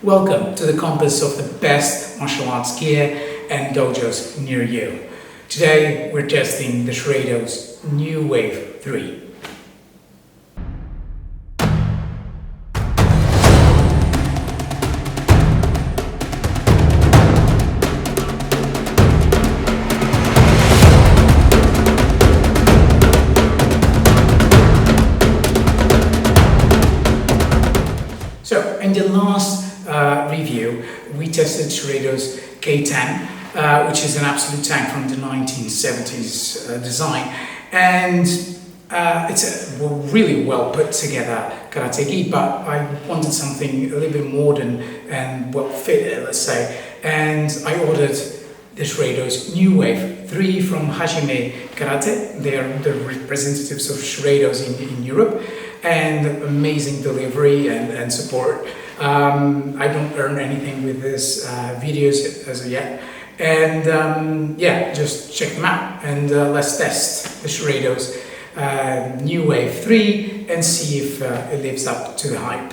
Welcome to the compass of the best martial arts gear and dojos near you. Today we're testing the Shureido's New Wave 3. So in the last review, we tested Shureido's K10, which is an absolute tank from the 1970s design, and it's a really well put together karate-gi, but I wanted something a little bit modern and well fitted, let's say, and I ordered the Shureido's New Wave 3 from Hajime Karate. They are the representatives of Shureido's in Europe, and amazing delivery and support. I don't earn anything with this videos as of yet, and yeah, just check them out and let's test the Shureido's New Wave 3 and see if it lives up to the hype.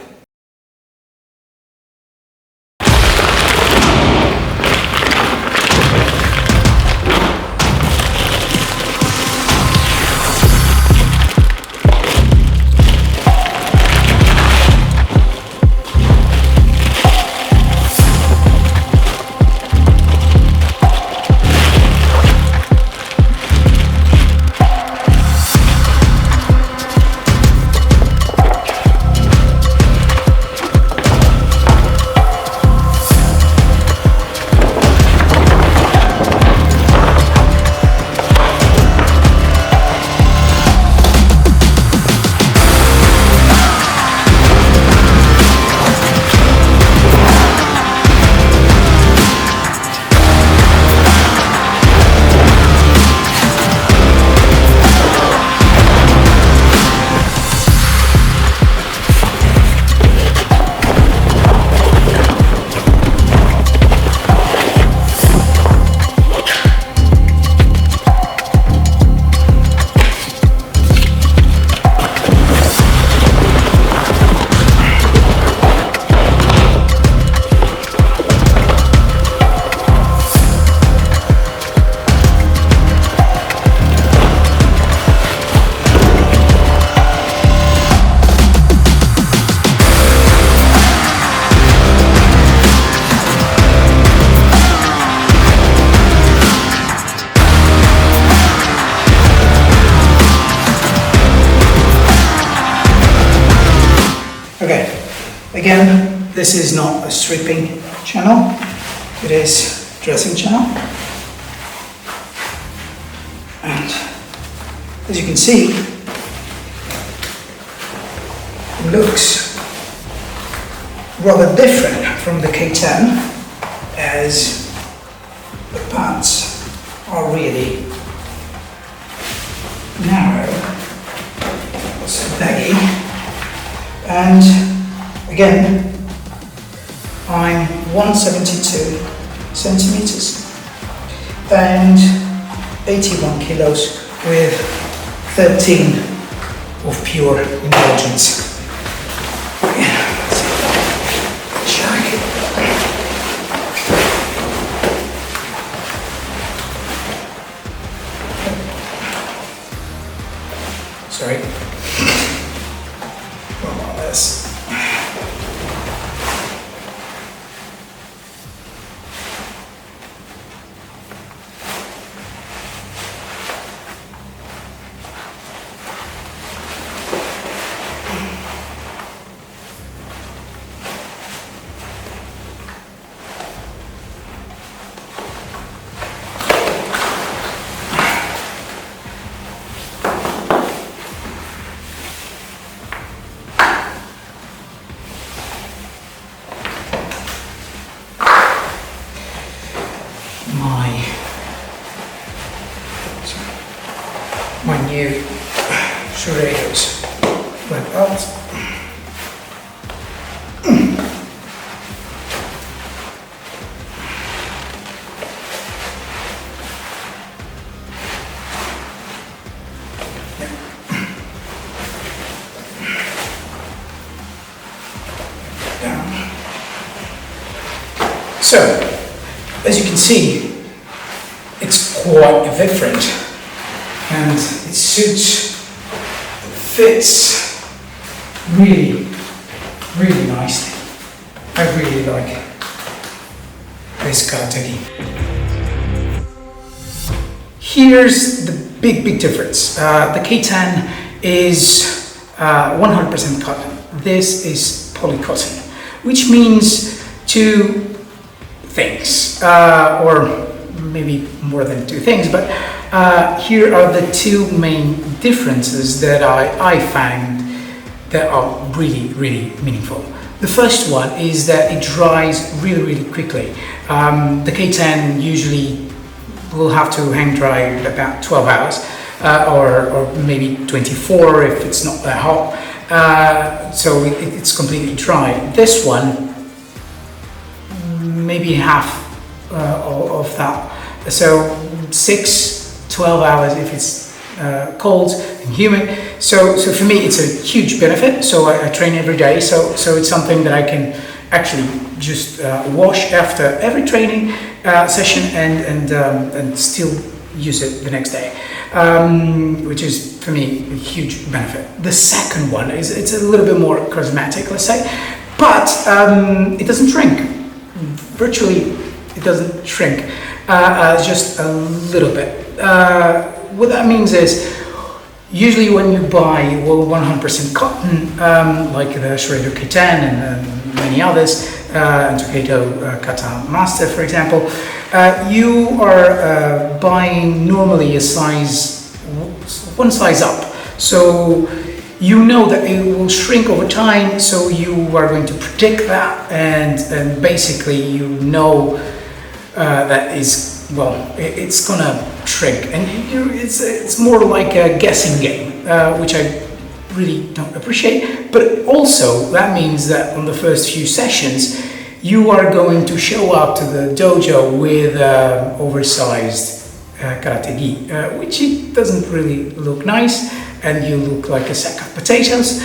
Okay, again, this is not a stripping channel, it is dressing channel. And as you can see, it looks rather different from the K10, as the pants are really narrow, so baggy. And again, I'm 172 centimeters and 81 kilos with 13 of pure indulgence. Sorry. This. My new Shureido's went out. Down. So, as you can see, it's quite different, and it fits really, really nicely. I really like this karategi. Here's the big difference. The K10 is 100% cotton. This is polycotton, which means two things, or maybe more than two things, but here are the two main differences that I found that are really meaningful. The first one is that it dries really quickly. The K10 usually will have to hang dry about 12 hours, or maybe 24 if it's not that hot. So it's completely dry. This one, maybe half of that. So 12 hours if it's cold and humid. So for me it's a huge benefit. So I train every day. So it's something that I can actually just wash after every training session and still use it the next day, which is for me a huge benefit. The second one is it's a little bit more cosmetic, let's say, but it doesn't shrink. Virtually, it doesn't shrink, just a little bit. What that means is, usually when you buy 100% cotton, like the Shureido K10 and many others, and WKF Kata Master, for example, you are buying normally a one size up. So you know that it will shrink over time, so you are going to predict that, and basically you know that is, well, it's gonna shrink, and it's more like a guessing game, which I really don't appreciate. But also that means that on the first few sessions you are going to show up to the dojo with oversized karategi, which it doesn't really look nice, and you look like a sack of potatoes.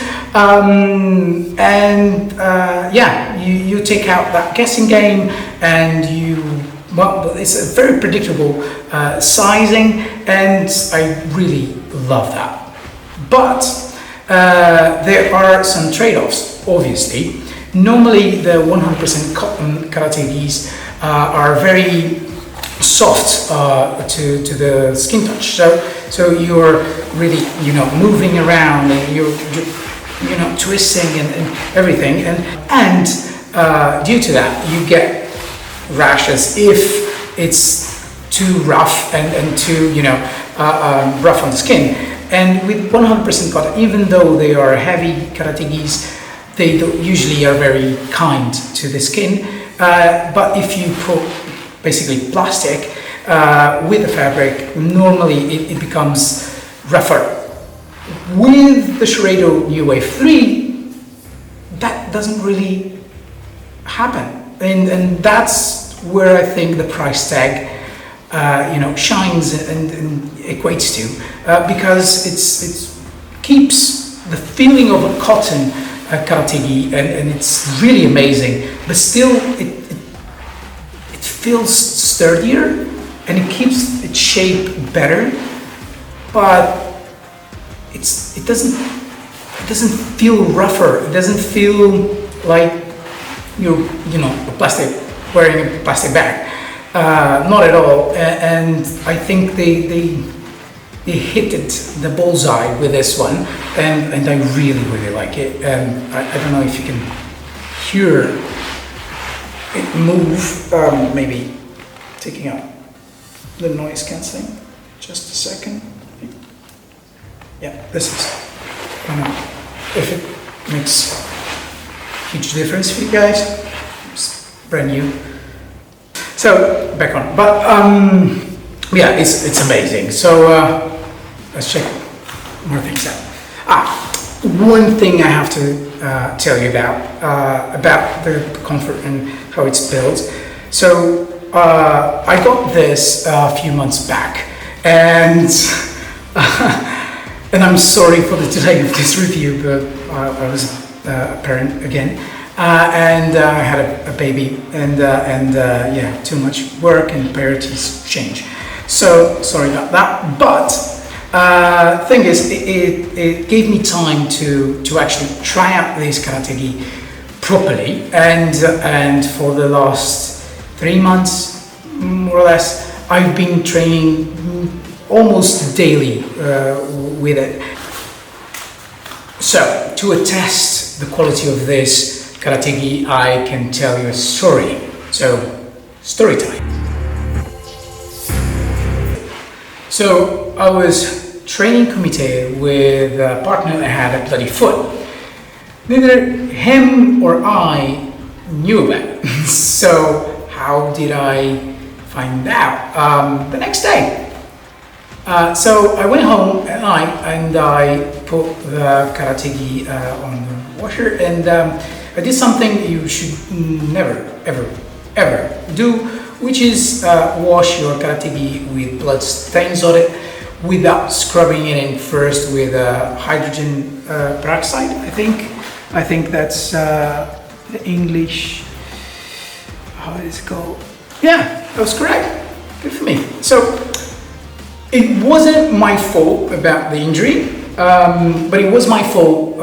Yeah, you take out that guessing game, and well, it's a very predictable sizing, and I really love that. But there are some trade-offs, obviously. Normally the 100% cotton karategis are very soft to the skin touch, so you're really moving around, and you're twisting and everything, and due to that you get rashes if it's too rough and too rough on the skin. And with 100% cotton, even though they are heavy karategis, they usually are very kind to the skin. But if you put basically plastic with the fabric, normally it becomes rougher. With the Shureido New Wave 3, that doesn't really happen, and that's where I think the price tag shines and equates to, because it keeps the feeling of a cotton karategi, and it's really amazing, but still it feels sturdier, and it keeps its shape better, but it doesn't feel rougher. It doesn't feel like you're wearing a plastic bag. Not at all. And I think they hit the bullseye with this one, and I really like it. I don't know if you can hear it move. Maybe taking out the noise cancelling. Just a second. Yeah, this is. I don't know if it makes a huge difference for you guys. It's brand new. So back on, but yeah, it's amazing. So let's check more things out. One thing I have to tell you about the comfort and how it's built. So I got this a few months back, and and I'm sorry for the delay of this review, but I was a parent again. and I had a baby, and yeah, too much work and priorities change. So sorry about that. But thing is, it gave me time to actually try out this karate-gi properly, and for the last 3 months, more or less, I've been training almost daily with it. So, to attest the quality of this karate-gi, I can tell you a story. So, story time. So, I was training Kumite with a partner that had a bloody foot. Neither him or I knew about it. So, how did I find out? The next day. So I went home at night and I put the karate-gi on the washer, and I did something you should never, ever do, which is wash your karate-gi with blood stains on it without scrubbing it in first with hydrogen peroxide. I think that's the English. How is it called? Yeah, that was correct. Good for me. So. It wasn't my fault about the injury, but it was my fault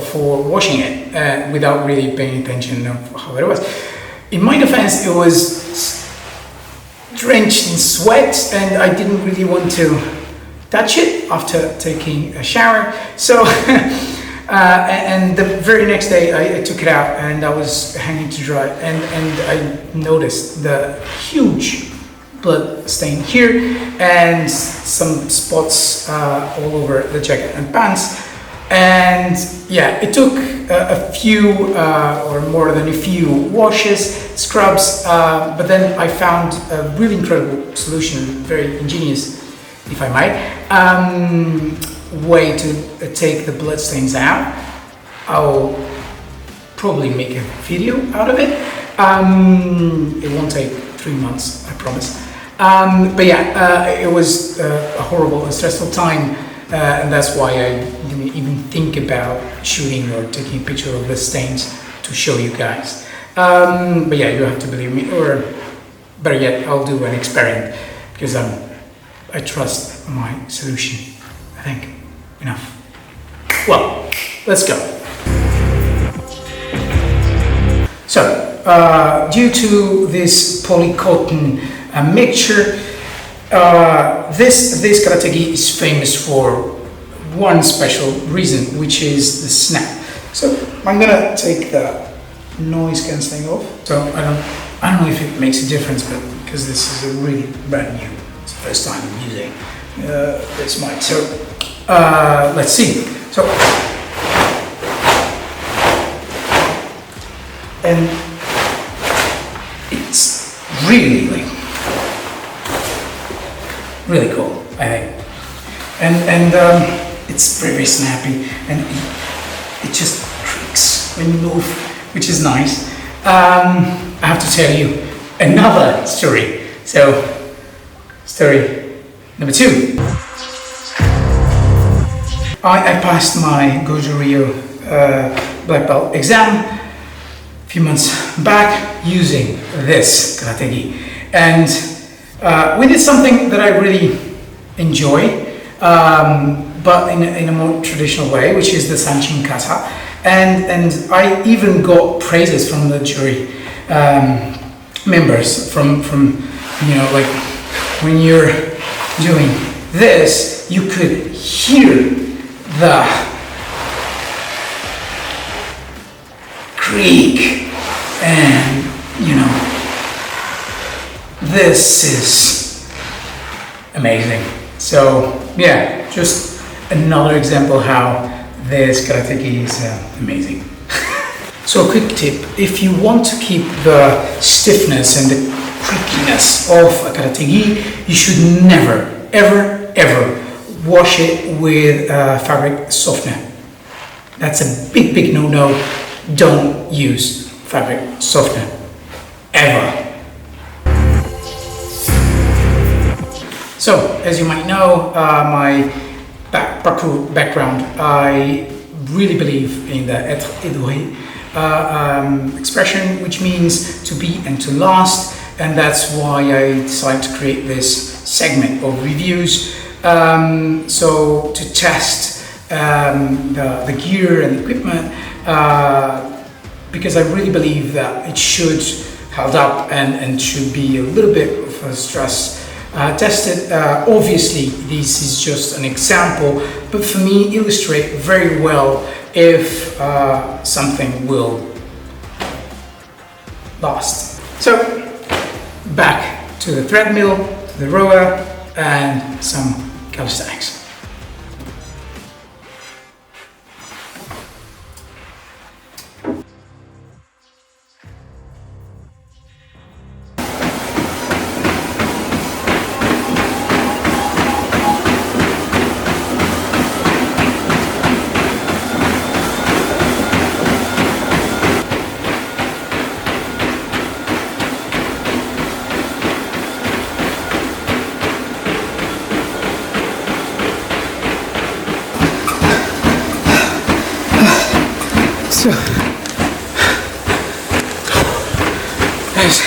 for washing it without really paying attention of how it was. In my defense, it was drenched in sweat and I didn't really want to touch it after taking a shower. So, and the very next day I took it out and I was hanging to dry, and I noticed the huge blood stain here and some spots all over the jacket and pants. And yeah, it took a few or more than a few washes, scrubs, but then I found a really incredible solution, very ingenious, if I might, way to take the blood stains out. I'll probably make a video out of it. It won't take 3 months, I promise. But yeah, it was a horrible and stressful time, and that's why I didn't even think about shooting or taking a picture of the stains to show you guys. But yeah, you have to believe me, or better yet, I'll do an experiment, because I trust my solution. I think enough. Well, let's go. So, due to this polycotton mixture, this karate-gi is famous for one special reason, which is the snap. So I'm gonna take the noise cancelling off. So I don't know if it makes a difference, but because this is a really brand new, it's the first time I'm using this mic. So let's see. So and it's really really cool, I think, and it's very snappy, and it just creaks when you move, which is nice. I have to tell you another story. So, story number 2. I passed my Goju Ryu black belt exam a few months back using this karate-gi, and we did something that I really enjoy, but in a more traditional way, which is the Sanchin kata, and I even got praises from the jury members from you know, like when you're doing this, you could hear the creak, and you know, this is amazing. So yeah, just another example how this karate-gi is amazing. So a quick tip: if you want to keep the stiffness and the creakiness of a karate-gi, you should never, ever wash it with fabric softener. That's a big no-no. Don't use fabric softener, ever. So, as you might know, my parkour background, I really believe in the Être, expression, which means to be and to last, and that's why I decided to create this segment of reviews. So to test the gear and equipment, because I really believe that it should hold up and should be a little bit of a stress tested. Obviously this is just an example, but for me illustrate very well if something will last. So back to the treadmill, to the rower, and some calisthenics. So, as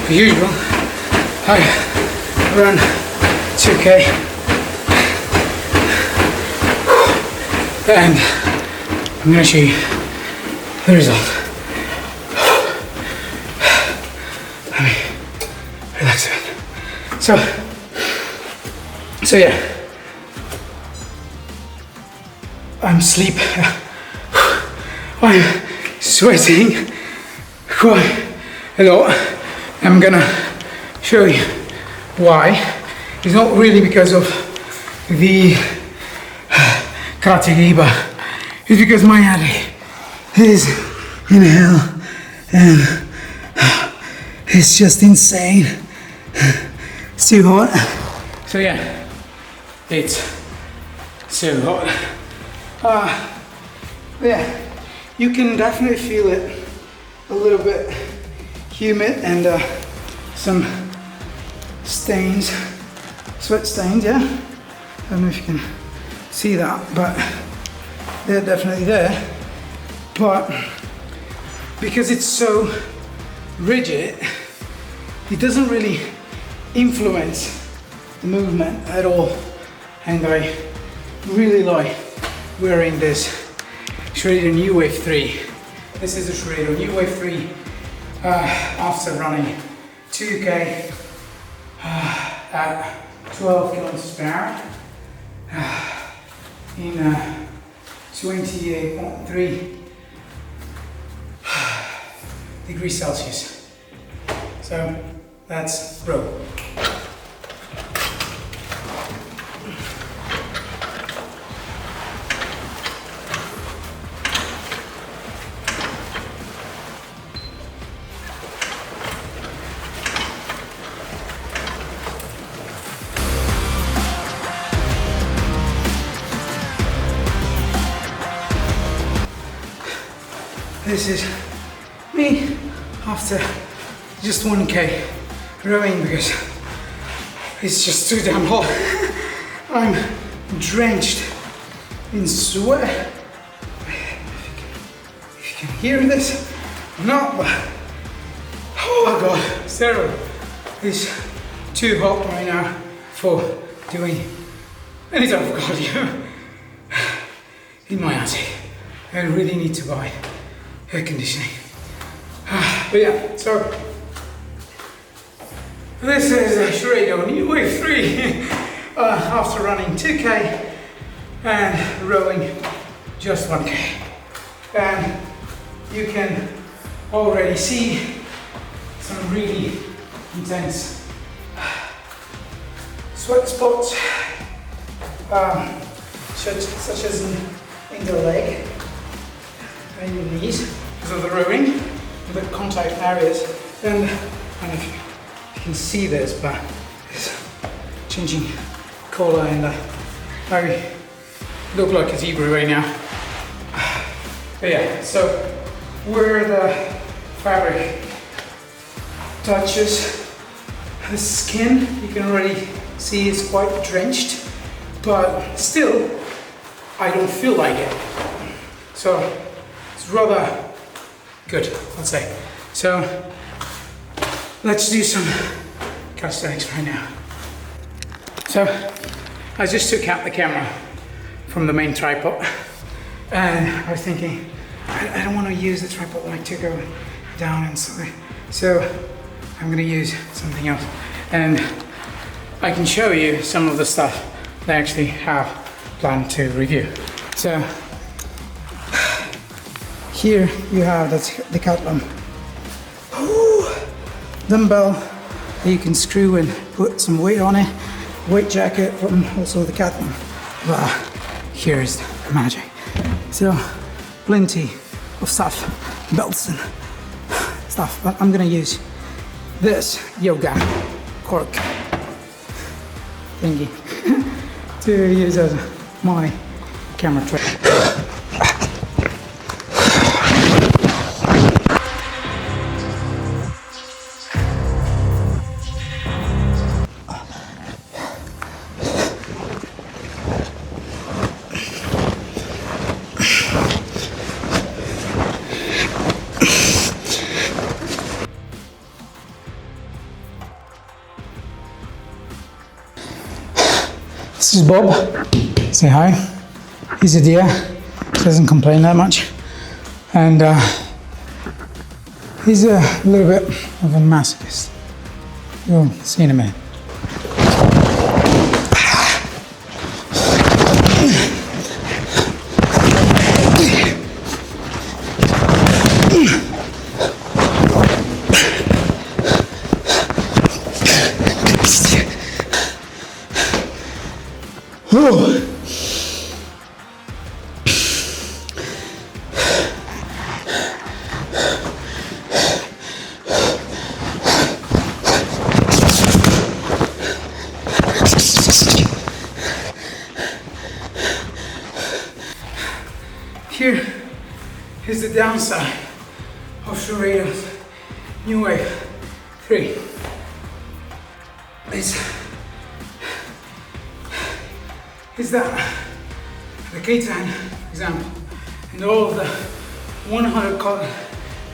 usual, I run 2K and I'm going to show you the result. Let me relax a bit. So yeah, I'm asleep. I'm sweating quite a lot. I'm gonna show you why. It's not really because of the karate, but it's because my attic is in hell and it's just insane. It's too hot. So yeah, it's so hot. Yeah. You can definitely feel it a little bit humid and some stains, sweat stains, yeah? I don't know if you can see that, but they're definitely there. But because it's so rigid, it doesn't really influence the movement at all. And I really like wearing this Shureido New Wave 3. This is a Shureido New Wave 3 after running 2K at 12 kilometers per hour in 28.3 degrees Celsius. So that's row. This is me after just 1K rowing because it's just too damn hot. I'm drenched in sweat. If you can hear this or not, but oh my god, Sarah is too hot right now for doing any type of cardio in my attic. I really need to buy air conditioning. But yeah, so this is a Shureido New Wave 3 after running 2K and rowing just 1K. And you can already see some really intense sweat spots, such as in the leg and your knees because of the rowing, the contact areas. And I don't know if you can see this, but it's changing color and I look like a zebra right now. But yeah, so where the fabric touches the skin, you can already see it's quite drenched, but still I don't feel like it. So it's rather Good, let's say. So let's do some calisthenics right now. So I just took out the camera from the main tripod, and I was thinking, I don't want to use the tripod like to go down and so I'm gonna use something else. And I can show you some of the stuff that I actually have planned to review. So here you have the Catalan dumbbell that you can screw and put some weight on it. Weight jacket from also the Catalan. But here's the magic. So plenty of stuff, belts and stuff. But I'm gonna use this yoga cork thingy to use as my camera tray. This is Bob. Say hi. He's a deer. He doesn't complain that much. And he's a little bit of a masochist. You'll see in a minute. Here is the downside of Shurieido's New Wave 3. Is that the K10 example and all of the 100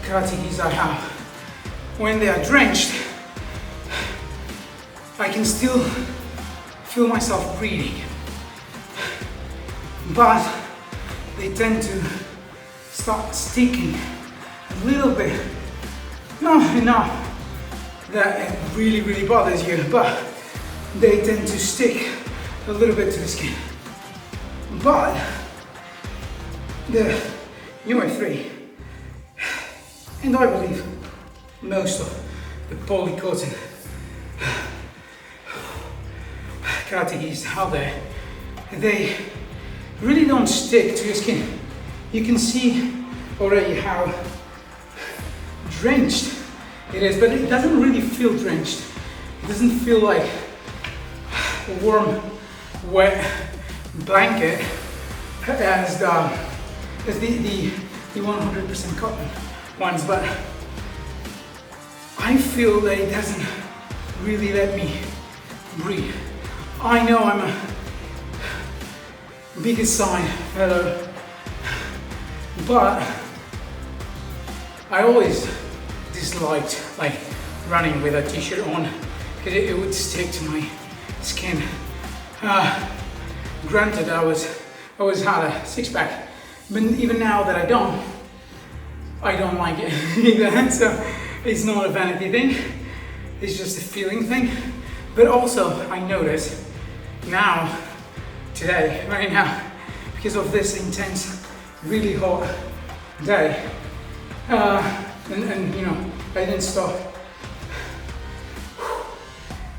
karate gis I have, when they are drenched, I can still feel myself breathing, but they tend to start sticking a little bit, not enough that it really bothers you, but they tend to stick a little bit to the skin. But the New Wave 3, and I believe most of the polycoated karate gis out there, they really don't stick to your skin. You can see already how drenched it is, but it doesn't really feel drenched. It doesn't feel like a warm, wet blanket as the 100% cotton ones, but I feel that it doesn't really let me breathe. I know I'm a biggest side fellow, but I always disliked like running with a t-shirt on because it would stick to my skin. Granted, I always had a six-pack, but even now that I don't like it either. So it's not a vanity thing, it's just a feeling thing. But also I notice now, today, right now, because of this intense, really hot day, and you know, I didn't stop,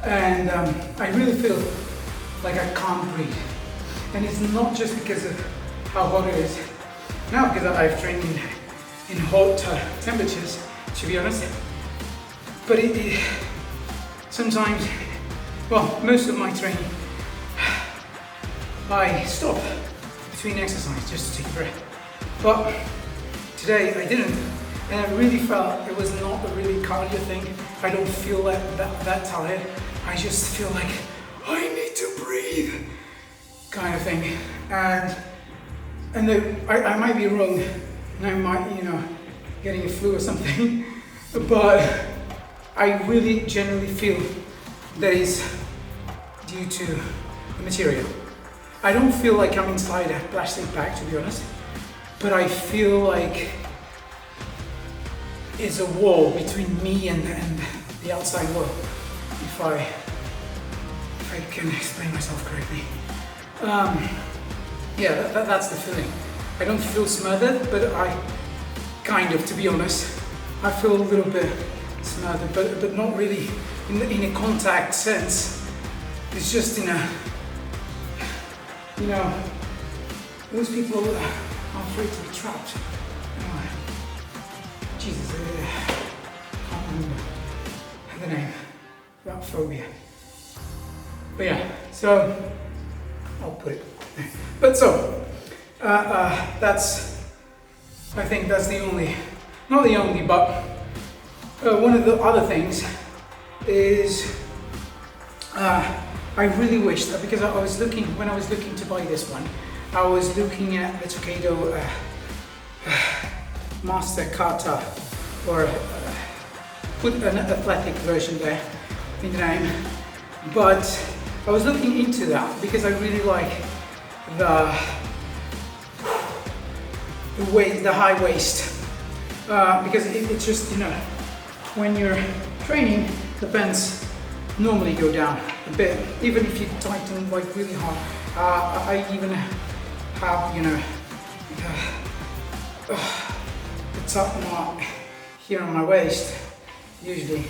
and I really feel like I can't breathe. And it's not just because of how hot it is now, because I've trained in hot temperatures, to be honest, but it sometimes, well, most of my training, I stop between exercise just to take a breath. But today I didn't, and I really felt it was not a really cardio thing. I don't feel that tired. I just feel like I need to breathe, kind of thing. And I might be wrong, and I might, you know, getting a flu or something, but I really genuinely feel that is due to the material. I don't feel like I'm inside a plastic bag, to be honest, but I feel like it's a wall between me and the outside world, if I can explain myself correctly. Yeah, that's the feeling. I don't feel smothered, but I kind of, to be honest, I feel a little bit smothered, but not really in a contact sense. It's just in a, you know, most people are afraid to be trapped. Jesus, I can't remember the name, that phobia. But yeah, so I'll put it. But so, I think that's the only, not the only, but one of the other things is I really wish that, because I was looking, when I was looking to buy this one, I was looking at the Shureido Master Kata, or put an athletic version there in the name, but I was looking into that because I really like the high waist, because it's just, you know, when you're training, the pants normally go down a bit, even if you tighten like really hard. I even have, you know, the top mark here on my waist usually,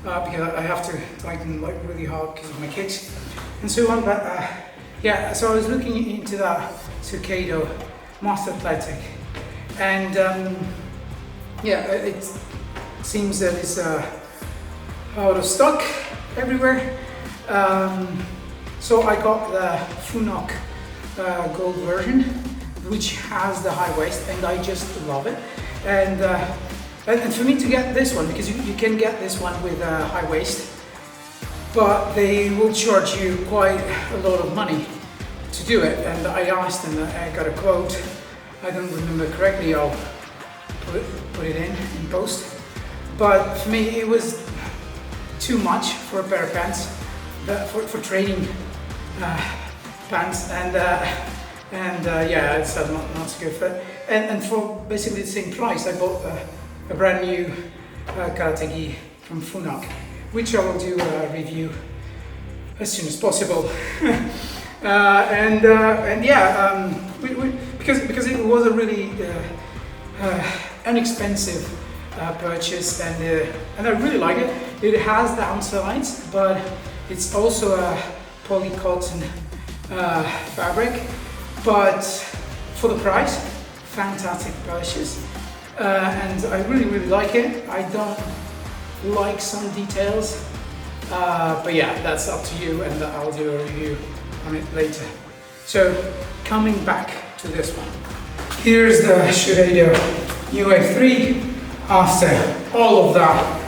because I have to tighten like really hard because of my kicks and so on. But yeah, so I was looking into that Shureido Master Athletic, and yeah, it seems that it's out of stock everywhere. So I got the Funok gold version, which has the high waist, and I just love it. And for me to get this one, because you can get this one with a high waist, but they will charge you quite a lot of money to do it. And I asked them, I got a quote, I don't remember correctly, I'll put it in post. But for me it was too much for a pair of pants, for training pants, and yeah, it's not so good fit. And for basically the same price, I bought a brand new karate gi from Funok, which I will do a review as soon as possible. And yeah, because it was a really inexpensive purchase, and I really like it. It has downsides, but it's also a polycotton fabric, but for the price, fantastic purchase. And I really like it. I don't like some details, but yeah, that's up to you, and I'll do a review on it later. So coming back to this one, here's the Shureido UA3 after all of that.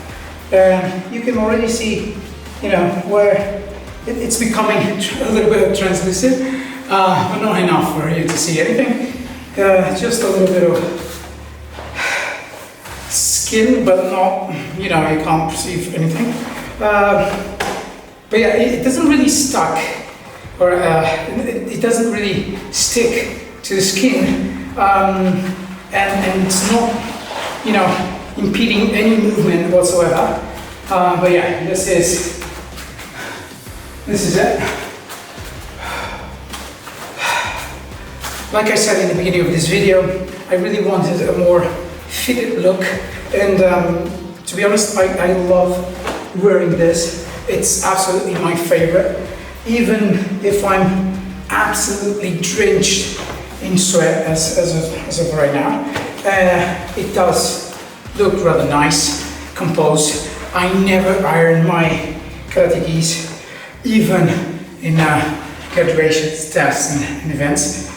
You can already see, you know, where it's becoming a little bit translucent, but not enough for you to see anything. Just a little bit of skin, but not, you know, you can't perceive anything. But yeah, it doesn't really stuck, or it doesn't really stick to the skin, and it's not, you know, impeding any movement whatsoever. But yeah, this is it. Like I said in the beginning of this video, I really wanted a more fitted look, and to be honest, I love wearing this. It's absolutely my favorite, even if I'm absolutely drenched in sweat as of right now. It does look rather nice, composed. I never iron my karate gis, even in graduations, tests and events,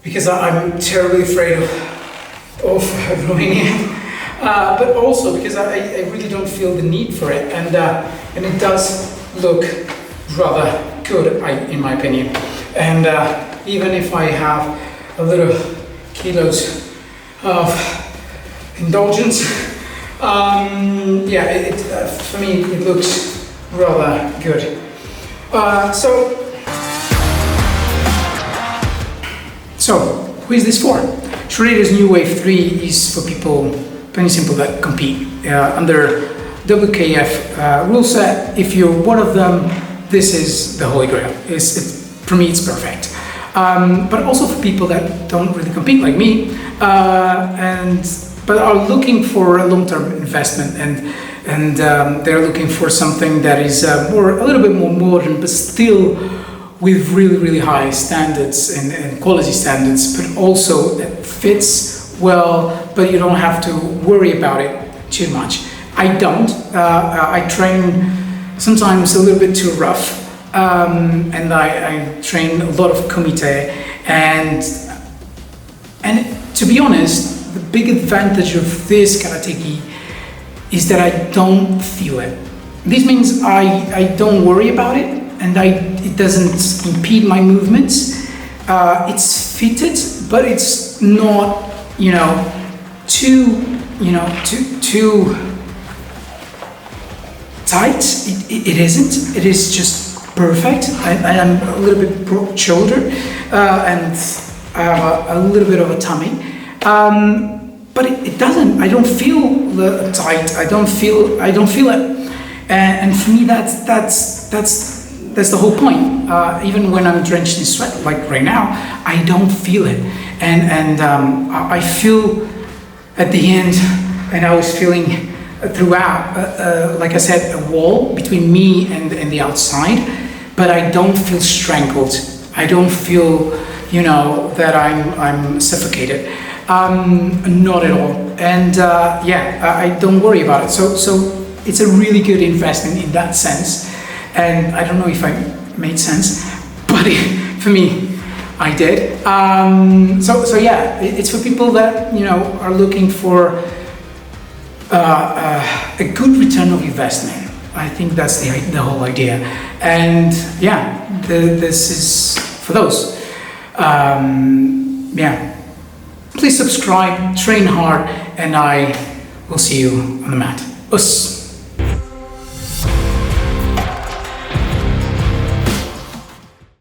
because I'm terribly afraid of ruining it, but also because I really don't feel the need for it, and it does look rather good, in my opinion. And even if I have a little kilos of indulgence. Yeah, for me it looks rather good. So who is this for? Shureido's New Wave 3 is for people, plain and simple, that compete under WKF rule set. If you're one of them, this is the Holy Grail. For me, it's perfect. But also for people that don't really compete like me, but are looking for a long-term investment, and they're looking for something that is a little bit more modern, but still with really, really high standards and quality standards, but also that fits well, but you don't have to worry about it too much. I don't. I train sometimes a little bit too rough, and I train a lot of Kumite, and to be honest, the big advantage of this karateki is that I don't feel it. This means I don't worry about it, and it doesn't impede my movements. It's fitted, but it's not, too tight. It isn't. It is just perfect. I am a little bit broad shoulder, and I have a little bit of a tummy. But it doesn't. I don't feel the tight. I don't feel it. And for me, that's the whole point. Even when I'm drenched in sweat, like right now, I don't feel it. And I feel at the end, and I was feeling throughout, like I said, a wall between me and the outside, but I don't feel strangled. I don't feel, that I'm suffocated. Not at all. And I don't worry about it. So it's a really good investment in that sense. And I don't know if I made sense, but for me, I did. It's for people that are looking for a good return of investment. I think that's the whole idea. And this is for those. Please subscribe, train hard, and I will see you on the mat. Us.